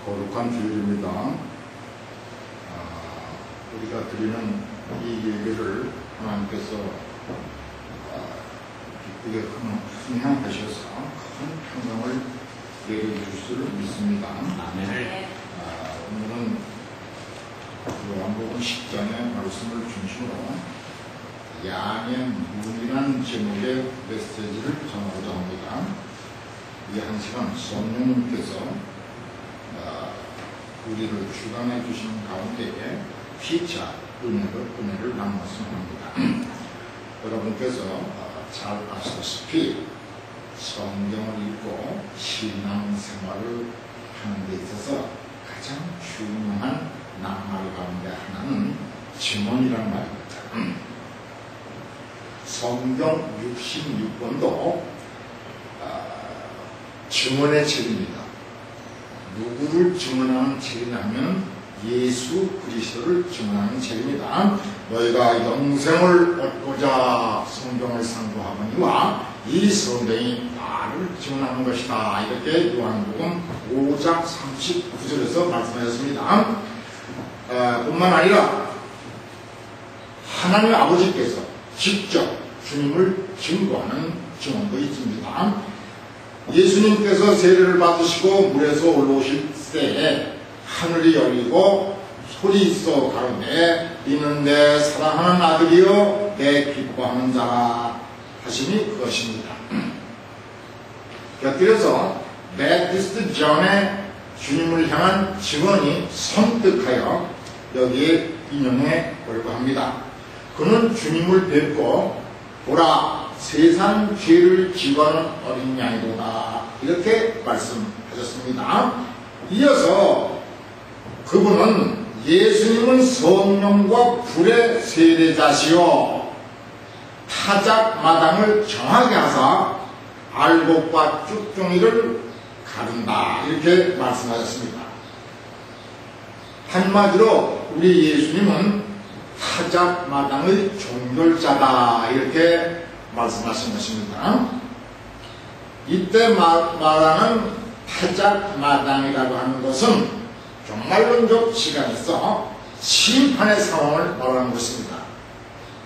거룩한 주일입니다. 우리가 드리는 이 예배를 하나님께서 기쁘게 흥행하셔서 큰 평강을 내려주실 줄 믿습니다. 아멘. 오늘은 요한복음 10장의 말씀을 중심으로 양의 문이라는 제목의 메시지를 전하고자 합니다. 이 한 시간 성령님께서 우리를 주관해 주시는 가운데에 피차 은혜를 나누었으면 합니다. 여러분께서 잘 아시다시피 성경을 읽고 신앙생활을 하는 데 있어서 가장 중요한 낱말 가운데 하나는 증언이라는 말입니다. 성경 66권도 증언의 책입니다. 누구를 증언하는 책이냐면 예수 그리스도를 증언하는 책입니다. 너희가 영생을 얻고자 성경을 상고하거니와 이 성경이 나를 증언하는 것이다. 이렇게 요한복음 5장 39절에서 말씀하셨습니다. 뿐만 아니라 하나님 아버지께서 직접 주님을 증거하는 증언도 있습니다. 예수님께서 세례를 받으시고 물에서 올라오실 때에 하늘이 열리고 소리 있어 가로되 이는 내 사랑하는 아들이요 내 기뻐하는 자라 하심이 그것입니다. 곁들여서 베프티스트 존의 주님을 향한 증언이 선뜻하여 여기에 인용해 보려고 합니다. 그는 주님을 뵙고 보라 세상 죄를 지고하는 어린 양이로다 이렇게 말씀하셨습니다. 이어서 그분은 예수님은 성령과 불의 세례자시요 타작마당을 정하게 하사 알곡과 쭉종이를 가른다 이렇게 말씀하셨습니다. 한마디로 우리 예수님은 타작마당의 종결자다 이렇게 말씀하신 것입니다. 이때 말하는 타작마당이라고 하는 것은 종말론적 시간에서 심판의 상황을 말하는 것입니다.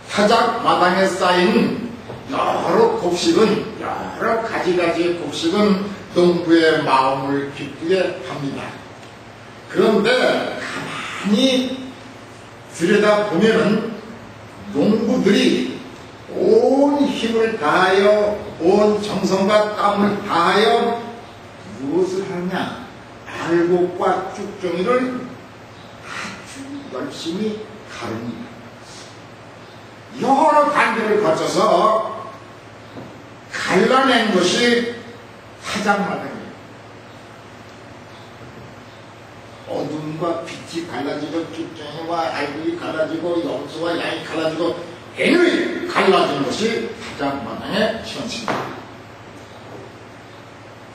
타작마당에 쌓인 여러 곡식은 여러 가지의 곡식은 농부의 마음을 기쁘게 합니다. 그런데 가만히 들여다보면은 농부들이 온 힘을 다하여 온 정성과 땀을 다하여 무엇을 하느냐 알곡과 쭉종이를 아주 열심히 가릅니다. 여러 단계를 거쳐서 갈라낸 것이 타작마당이에요. 어둠과 빛이 갈라지고 쭉종이와 알곡이 갈라지고 염소와 양이 갈라지고 애누이 갈라진 것이 타작마당의 현실입니다.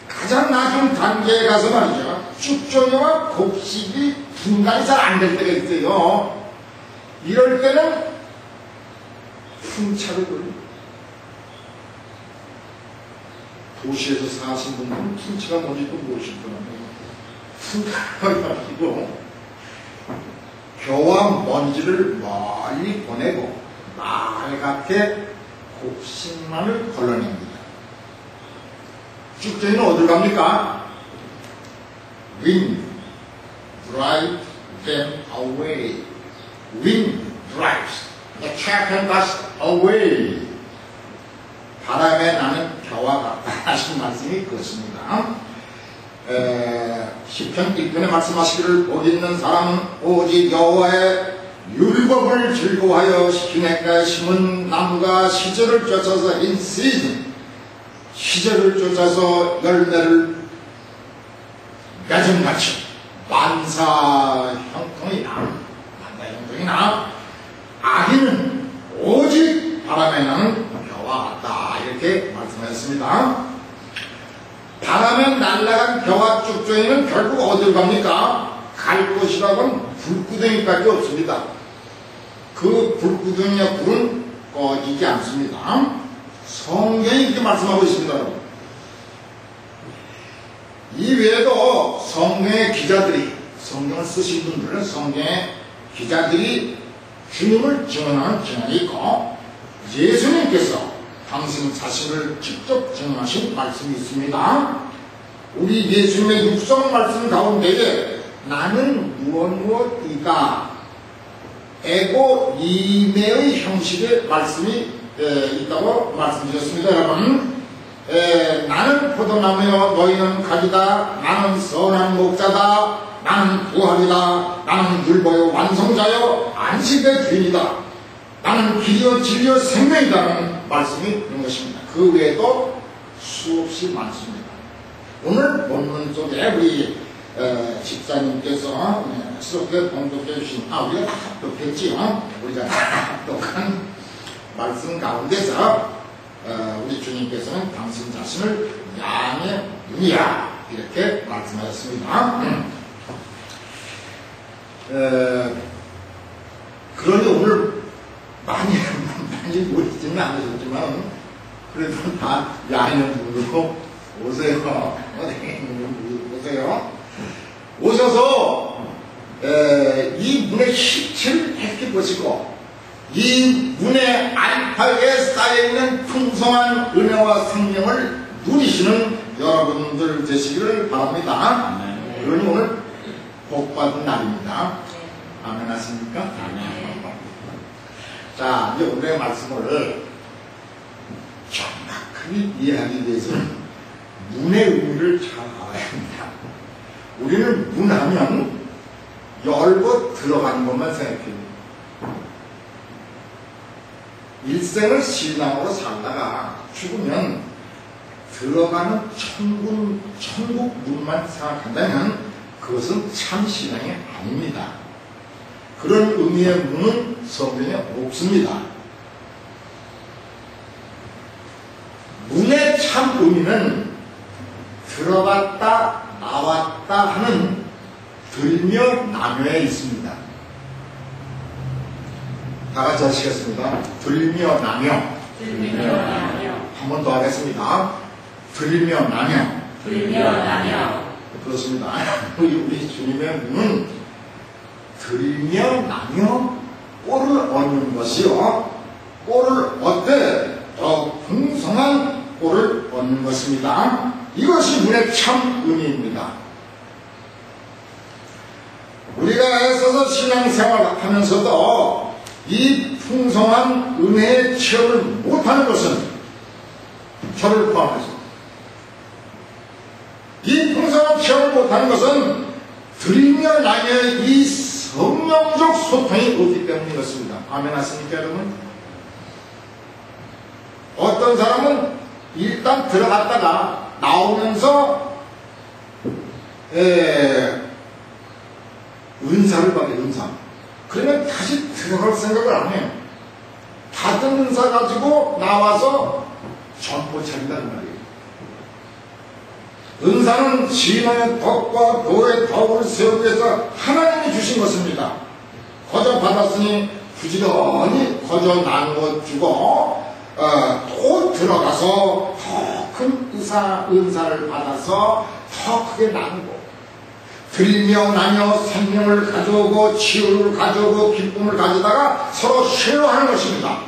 가장 낮은 단계에 가서 말이죠. 쭉종이와 곡식이 분간이 잘 안 될 때가 있어요. 이럴 때는 풍차를 돌립니다. 도시에서 사신 분들은 풍차가 뭔지도 모르실 거라고요. 풍차를 가지고 겨와 먼지를 멀리 보내고 빨갛게 곡식만을 걸러냅니다. 쭉종이는 어딜 갑니까? Wind drives them away. Wind drives the chaff and dust away. 바람에 나는 겨와 같다 하신 말씀이 그것입니다. 시편 1편에 말씀하시기를 복 있는 사람은 오직 여호와의 율법을 즐거워하여 시내가에 심은 나무가 시절을 쫓아서 in season 시절을 쫓아서 열매를 맺음같이 만사 형통이나 아기는 오직 바람에 나는 겨와 같다 이렇게 말씀하셨습니다. 바람에 날아간 겨와 쭉종이는 결국 어디로 갑니까? 갈 곳이라고는 불구덩이밖에 없습니다. 그 불구덩이의 불은 꺼지지 않습니다. 성경이 이렇게 말씀하고 있습니다. 여러분. 이 외에도 성경의 기자들이, 성경을 쓰신 분들은 성경의 기자들이 주님을 증언하는 증언이 있고, 예수님께서 당신 자신을 직접 증언하신 말씀이 있습니다. 우리 예수님의 육성 말씀 가운데에 나는 무엇이다 에고 이메의 형식의 말씀이 있다고 말씀드렸습니다. 여러분, 나는 포도나무여 너희는 가지다. 나는 선한 목자다. 나는 부활이다. 나는 율법의 완성자여 안식의 주인이다. 나는 길이요 진리요 생명이라는 말씀이 있는 것입니다. 그 외에도 수없이 많습니다. 오늘 본문 속에 우리 집사님께서 수업에 봉독해 주신, 우리가 다 합독했지요. 우리가 다 합독한 말씀 가운데서 우리 주님께서는 당신 자신을 양의 눈이야 이렇게 말씀하셨습니다. 그러니 오늘 많이 모이지는 않으셨지만 그래도 다 양의 눈으로 오세요. 오세요. 오셔서 이 문의 실체를 밝게 보시고 이 문의 안팎에 쌓여있는 풍성한 은혜와 생명을 누리시는 여러분들 되시기를 바랍니다. 그러니 오늘 복받은 날입니다. 아멘 하십니까? 아멘. 자, 이제 오늘의 말씀을 정확하게 이해하기 위해서는 문의 의미를 잘 알아야 합니다. 우리는 문 하면 열고 들어가는 것만 생각해요. 일생을 신앙으로 살다가 죽으면 들어가는 천국 문만 생각한다면 그것은 참 신앙이 아닙니다. 그런 의미의 문은 성경에 없습니다. 문의 참 의미는 들어갔다 나왔다 하는 들며 나며에 있습니다. 다 같이 하시겠습니다. 들며 나며. 한 번 더 하겠습니다. 들며 나며. 그렇습니다. 우리 주님의 문은 들며 나며 꼴을 얻는 것이요. 꼴을 얻되 더 풍성한 꼴을 얻는 것입니다. 이것이 문의 참 의미입니다. 우리가 애써서 신앙생활을 하면서도 이 풍성한 은혜의 체험을 못하는 것은 저를 포함해서 이 풍성한 체험을 못하는 것은 들이며 나며의 이 성령적 소통이 없기 때문인 것입니다. 아멘 하십니까 여러분? 어떤 사람은 일단 들어갔다가 나오면서 은사를 받아요. 은사. 그러면 다시 들어갈 생각을 안 해요. 받은 은사 가지고 나와서 전포 차린다는 말이에요. 은사는 신앙의 덕과 도의 덕을 세우기 위해서 하나님이 주신 것입니다. 거저 받았으니 부지런히 거저 나누어 주고 또 들어가서 더 큰 은사를 받아서 더 크게 나누고 들며 나며 생명을 가져오고 치유를 가져오고 기쁨을 가져다가 서로 쉐어하는 것입니다.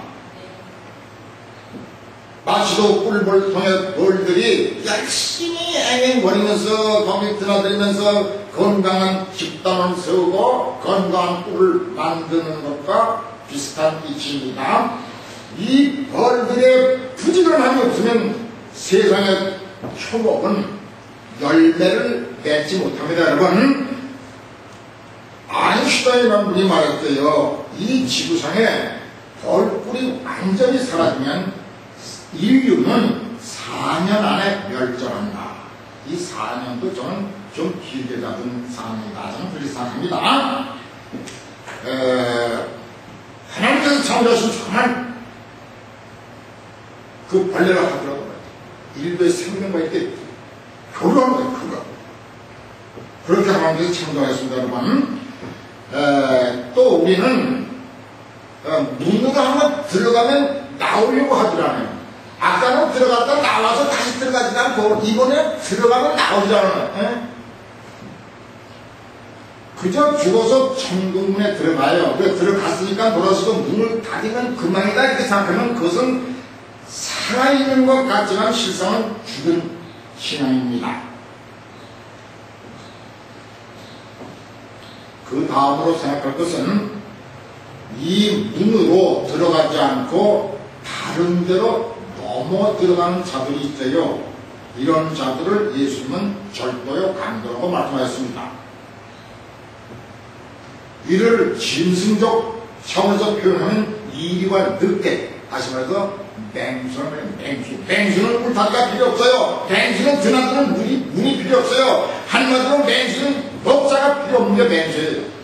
마시도 꿀벌 통해 벌들이 열심히 앵앵거리면서 거기 드나들면서 건강한 집단을 세우고 건강한 꿀을 만드는 것과 비슷한 이치입니다. 이 벌들의 부지런함이 없으면 세상의 초목은 열매를 맺지 못합니다. 여러분, 아인슈타인이라는 분이 말했대요. 이 지구상에 벌꿀이 완전히 사라지면 인류는 4년 안에 멸절한다. 이 4년도 저는 좀 길게 잡은 4년이다. 저는 그렇게 생각합니다. 하나님께서 창조하신 정말 그 벌레를 하더라도 인류의 생명과 이렇게 교류하는 거예요. 그거. 그렇게 하나님께서 창조하셨습니다. 여러분. 또 우리는 문으로 한번 들어가면 나오려고 하질 않아요. 아까는 들어갔다 나와서 다시 들어가지 않고 이번에 들어가면 나오잖아요. 그저 죽어서 천국문에 들어가요. 왜 들어갔으니까 돌아서도 문을 닫으면 그만이다 이렇게 생각하면 그것은 살아있는 것 같지만 실상은 죽은 신앙입니다. 그 다음으로 생각할 것은 이 문으로 들어가지 않고 다른 데로 넘어 들어가는 자들이 있어요. 이런 자들을 예수님은 절도요 강도라고 말씀하셨습니다. 이를 짐승적 차원에서 표현하면 이리와 늦게, 다시 말해서 맹수는 물타기가 필요 없어요. 맹수는 드나드는 문이 필요 없어요. 한마디로 맹수는 목자가 필요 없는 게 맹수예요.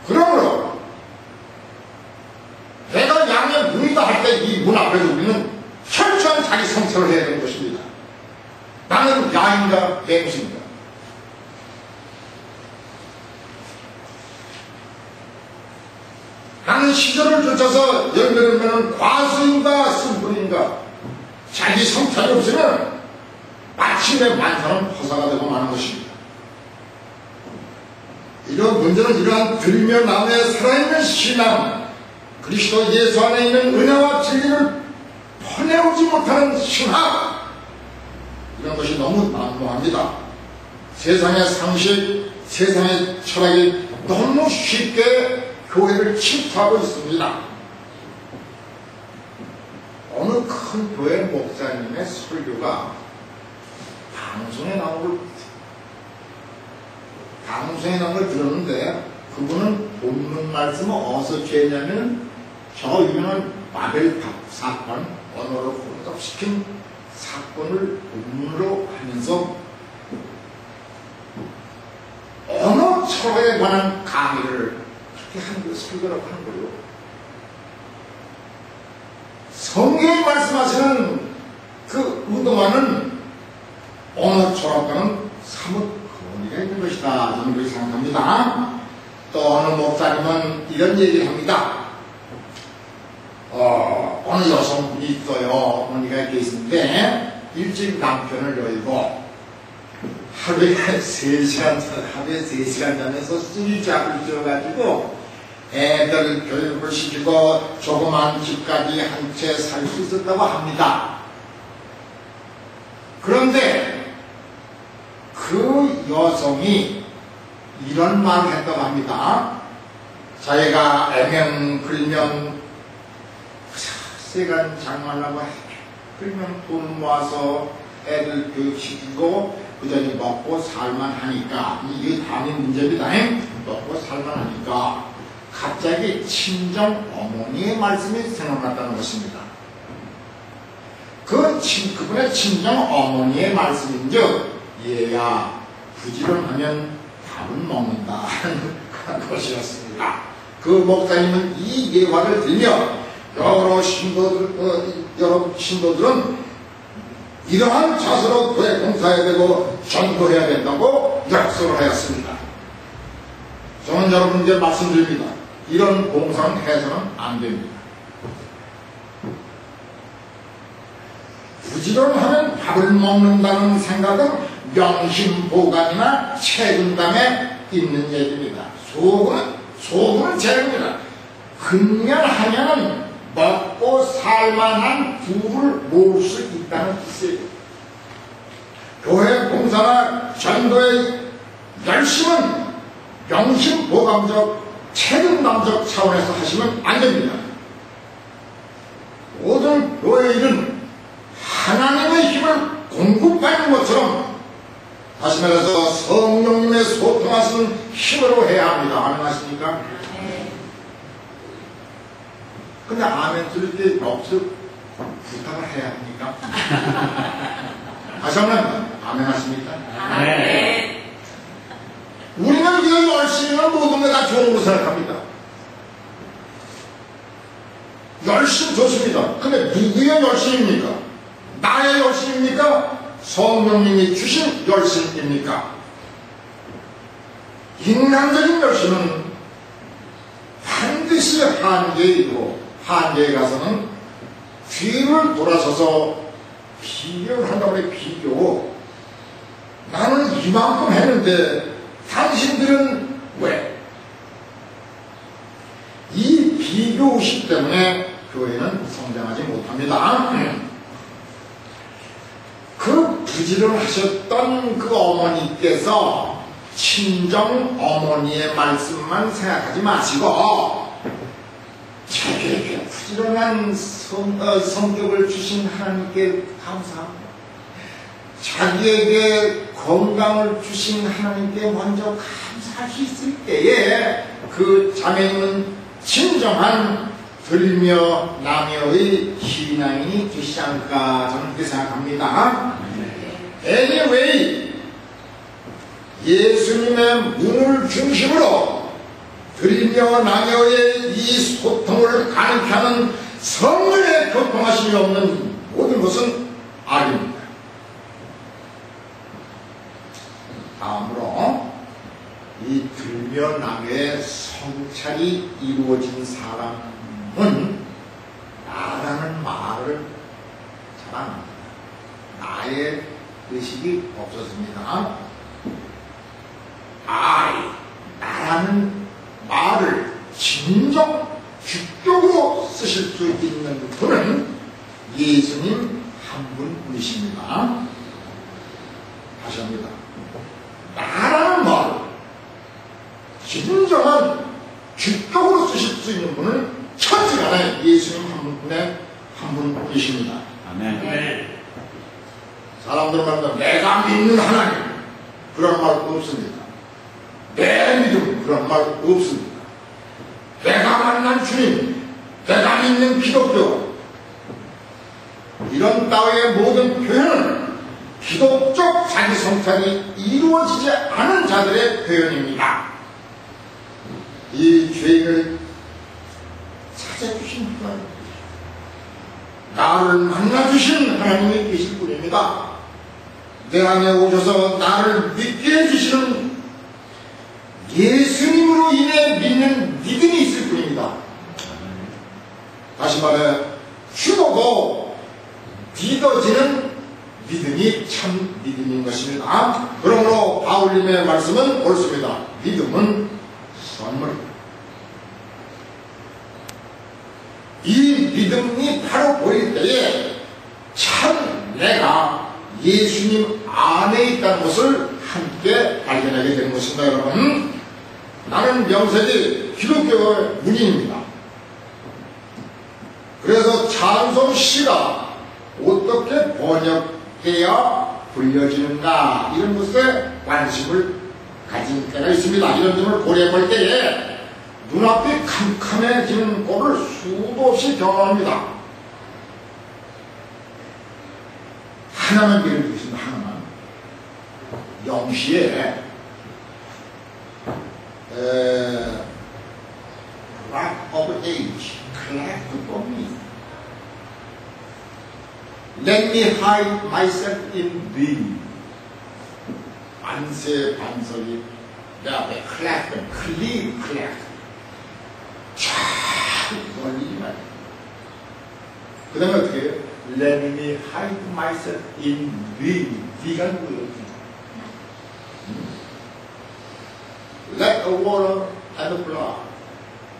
그러므로 내가 양의 문이다 할 때 이 문 앞에서 우리는 철저한 자기 성찰을 해야 되는 것입니다. 나는 양인가 맹수인가? 나는 시절을 쫓아서 열매는 과수인가 승부인가? 자기 성찰이 없으면 마침내 만사는 허사가 되고 마는 것입니다. 이런 문제는 이러한 들며 남의 살아있는 신앙, 그리스도 예수 안에 있는 은혜와 진리를 퍼내오지 못하는 신학, 이런 것이 너무 난무합니다. 세상의 상식, 세상의 철학이 너무 쉽게 교회를 침투하고 있습니다. 어느 큰 교회 목사님의 설교가 방송에 나온 걸 들었는데, 그분은 본문 말씀을 어디서 취했냐면 저 유명한 바벨탑 사건, 언어로 혼잡시킨 사건을 본문으로 하면서 언어 철학에 관한 강의를 설교라고 하는 거예요. 성경이 말씀하시는 그 의도와는 언어 철학과는 사뭇 거리가 있는 것이다, 저는 그렇게 생각합니다. 또 어느 목사님은 이런 얘기를 합니다. 어느 여성분이 있어요. 어머니가 이렇게 있는데 일찍 남편을 열고 하루에 3시간 자면서 쓰리잡을 지어가지고 애들 교육을 시키고 조그만 집까지 한 채 살 수 있었다고 합니다. 그런데 그 여성이 이런 말을 했다고 합니다. 자기가 애명글면 세간 장만하고 그러면 돈 모아서 애들 교육시키고 그전에 먹고 살만 하니까, 이게 당연히 문제입니다. 먹고 살만 하니까 갑자기 친정 어머니의 말씀이 생각났다는 것입니다. 그분의 친정 어머니의 말씀인즉, 얘야 부지런하면 밥은 먹는다 하는 것이었습니다. 그 목사님은 이 예화를 들며 여러 신도들은 이러한 자세로 교회 봉사해야 되고 전도해야 된다고 약속을 하였습니다. 저는 여러분께 말씀드립니다. 이런 봉사는 해서는 안 됩니다. 부지런하면 밥을 먹는다는 생각은 명심보감이나 책임감에 있는 얘기입니다. 소금은 재료입니다. 근면하면은 먹고 살만한 부를 모을 수 있다는 뜻이에요. 교회 봉사나 전도의 열심은 명심보감적, 책임감적 차원에서 하시면 안 됩니다. 모든 교회 일은 하나님의 힘을 공급하는 것처럼, 다시 말해서 성령님의 소통하시는 힘으로 해야 합니다. 가능하십니까? 근데 아멘 들을 때 없어 부탁을 해야 합니까? 다시 한번 아멘 하십니까? 아멘. 우리는 이거 열심히 하면 모든 게 다 좋은 거 생각합니다. 열심 좋습니다. 근데 누구의 열심입니까? 나의 열심입니까? 성령님이 주신 열심입니까? 인간적인 열심은 반드시 한계에 있고 한계에 가서는 뒤를 돌아서서 비교를 한다고 그래. 비교. 나는 이만큼 했는데 당신들은 왜? 이 비교의식 때문에 교회는 성장하지 못합니다. 그 부지런을 하셨던 그 어머니께서 친정 어머니의 말씀만 생각하지 마시고 자기에게 부지런한 성격을 주신 하나님께 감사합니다. 자기에게 건강을 주신 하나님께 먼저 감사할 수 있을 때에 그 자매님은 진정한 들며 나며의 신앙인이 되시지 않을까 저는 그렇게 생각합니다. Anyway, 예수님의 문을 중심으로 들며 나며의 이 소통을 가능케 하는 성령의 교통하심이 없는 모든 것은 악입니다. 다음으로 이 들며 나며의 성찰이 이루어진 사람은 나라는 말을 잘 안 합니다. 나의 의식이 없었습니다. 나라는 말을 진정 주격으로 쓰실 수 있는 분은 예수님 한 분이십니다. 다시 합니다. 나라는 말을 진정한 주격으로 쓰실 수 있는 분은 천지간에 예수님 한 분이십니다. 아멘. 사람들 말하면 내가 믿는 하나님 그런 말 없습니다. 내 믿음 그런 말 없습니다. 내가 만난 주님, 내가 믿는 기독교 이런 따위의 모든 표현은 기독적 자기성찰이 이루어지지 않은 자들의 표현입니다. 이 죄인을 찾아주신 하나님, 나를 만나주신 하나님이 계실 뿐입니다. 내 안에 오셔서 나를 믿게 해주시는 예수님으로 인해 믿는 믿음이 있을 뿐입니다. 다시 말해 죽어도 믿어지는 믿음이 참 믿음인 것입니다. 그러므로 바울님의 말씀은 옳습니다. 믿음은 선물입니다. 이 믿음이 바로 보일 때에 참 내가 예수님 안에 있다는 것을 함께 발견하게 되는 것입니다. 여러분, 나는 명색이 기독교의 문인입니다. 그래서 찬송시가 어떻게 번역되어 불려지는가 이런 것에 관심을 가진 때가 있습니다. 이런 점을 고려해 볼 때에 눈앞이 캄캄해지는 꼴을 수도 없이 경험합니다. 하나만 예를 들겠습니다. 하나만. 영시에 Rock of Age, Clap for me. Let me hide myself in thee. 만세 반석이 내 앞에 클랩 쫙 걸리지만 그 다음에 어떻게 해요? Let me hide myself in thee. 네가 누구예요? Let the water and the blood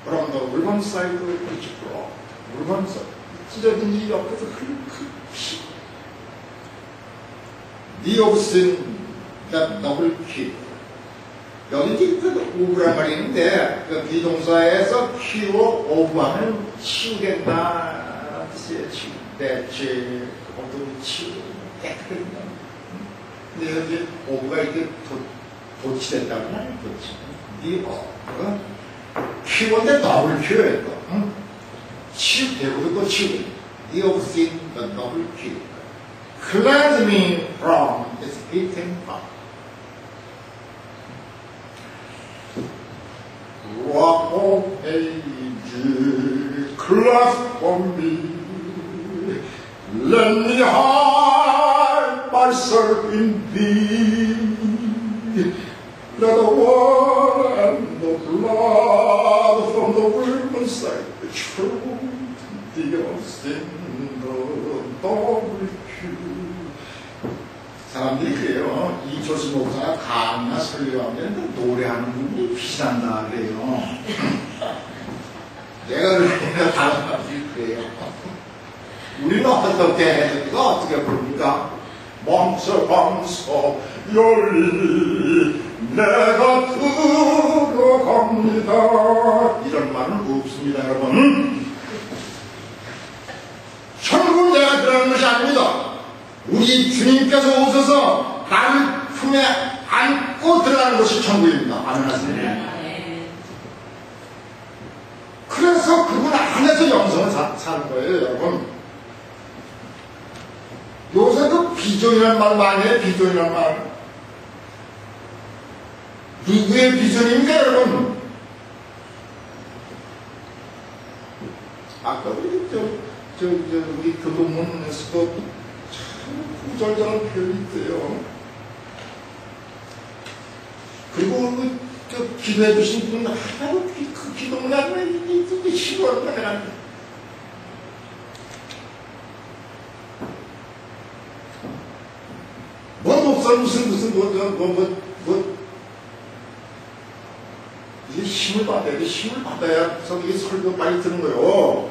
from the 물건 사이드로 이렇게 풀어. 물건 사이드 찢어진 이 옆에서 피. The of sin that double kill. 여기 오브란 말이 있는데 그 비동사에서 키로 오브하면 치우겠다 뜻이에요. 치우. 내 죄, 어떤 치우, 깨끗해진다. 근데 여기 오브가 이렇게 도치된다고 하나요? 도치. 네 오브가 키워인데 더블 키워야 돼. 치우, 대부분 또 치우. The of sin, the double kill. Cleanse me from this beaten heart. Rock of Ages, clasp for me. Let me hide myself in thee. Let the water and the blood from the woman's side be true. 사람들이 그래요. 이철수 목사가 강의나 설교하면 노래하는 부분이 비난다 그래요. 내가 그러니까 다른 사람들이 그래요. 우리는 어떻게 해야 되니까 어떻게 부릅니까? 멈춰 열리니 내가 들어갑니다. 이런 말은 없습니다, 여러분. 천국은 내가 들어가는 것이 아닙니다. 우리 주님께서 오셔서 나를 품에 안고 들어가는 것이 천국입니다. 아멘 하세요. 그래서 그분 안에서 영성을 사는 거예요, 여러분. 요새 그 비전이라는 말 많이 해요, 비전이라는 말. 누구의 비전입니까, 여러분? 아까 우리 우리 교동문에서도 참 구절절한 표현이 있대요. 그리고 기도해 주신 분 하나도 그 기도문 안에 이게 싫어하는 거야, 내가. 목사는 이게 힘을 받아야 돼. 힘을 받아야서 이게 설교 빨리 드는 거요.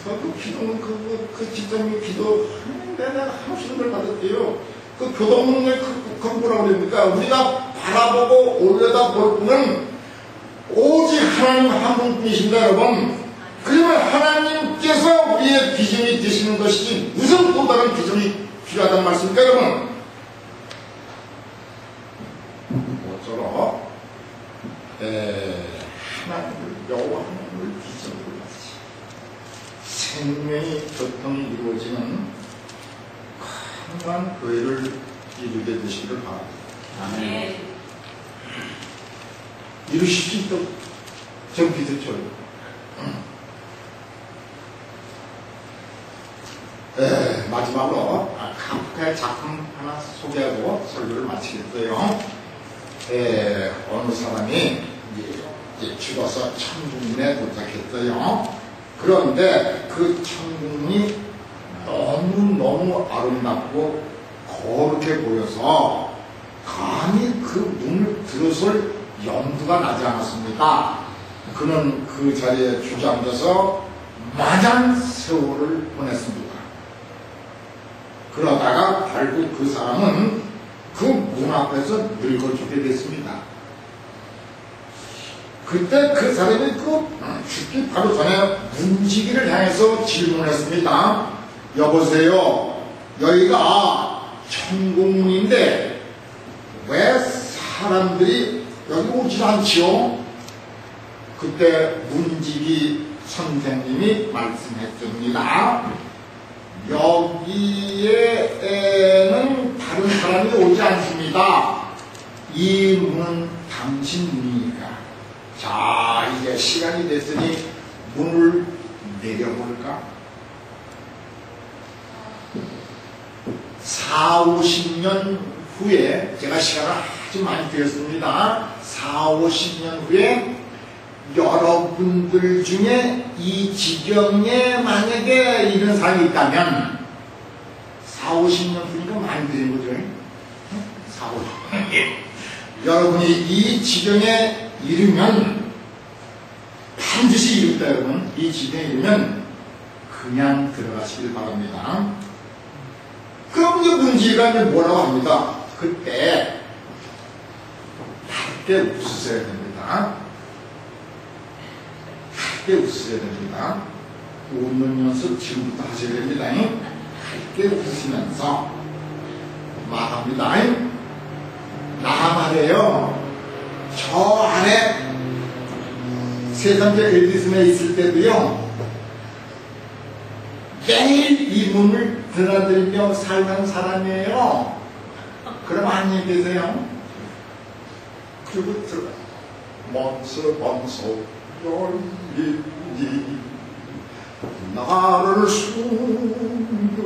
그 기도는 그 집사님의 기도 내가 한없이 을 받았대요. 그 교동문에 그 뭐라고 그럽니까? 우리가 바라보고 올려다 볼 분은 오직 하나님 한 분뿐이십니다, 여러분. 그러면 하나님께서 우리의 비전이 되시는 것이지 무슨 또 다른 비전이 필요하다는 말씀입니까, 여러분? 모쪼록 하나님을 여호와 하나님을 비전으로 가지 생명이 교통이 이루어지는 강한 교회를 이루게 되시기를 바랍니다. 아멘. 이루실 수 있도록 전 믿으죠. 마지막으로 카프카의 작품 하나 소개하고 설교를 마치겠어요. 어느 사람이 이제 죽어서 천국문에 도착했어요. 그런데 그 천국문이 너무너무 아름답고 거룩해 보여서 감히 그 문을 들어설 염두가 나지 않았습니다. 그는 그 자리에 주저앉아서 마냥 세월을 보냈습니다. 그러다가 결국 그 사람은 그 문 앞에서 늙어 죽게 됐습니다. 그때 그 사람이 죽기 바로 전에 문지기를 향해서 질문했습니다. 여보세요, 여기가 천국문인데 왜 사람들이 여기 오질 않지요? 그때 문지기 선생님이 말씀했습니다. 여기에는 다른 사람이 오지 않습니다. 이 문은 당신 문이니까. 자, 이제 시간이 됐으니 문을 내려볼까? 40-50년 후에, 제가 시간을 아주 많이 드렸습니다. 40-50년 후에 여러분들 중에 이 지경에 만약에 이런 사람이 있다면 40-50년 후니까 많이 드린 거죠. 40-50년 여러분이 이 지경에 이르면 반드시 이룰다. 여러분 이 지경에 이르면 그냥 들어가시길 바랍니다. 그럼 이제 문제가 이제 뭐라고 합니다. 그때 밝게 웃으셔야 됩니다. 밝게 웃으셔야 됩니다. 웃는 연습 지금부터 하셔야 됩니다. 밝게 웃으시면서 말합니다. 나 말이에요. 저 안에 세상적 에디슨에 있을 때도요, 매일 이 문을 드나들며 살던 사람이에요. 그럼 안녕히 계세요. 그리고 들어가. 먼저 열리니 나를 숨겨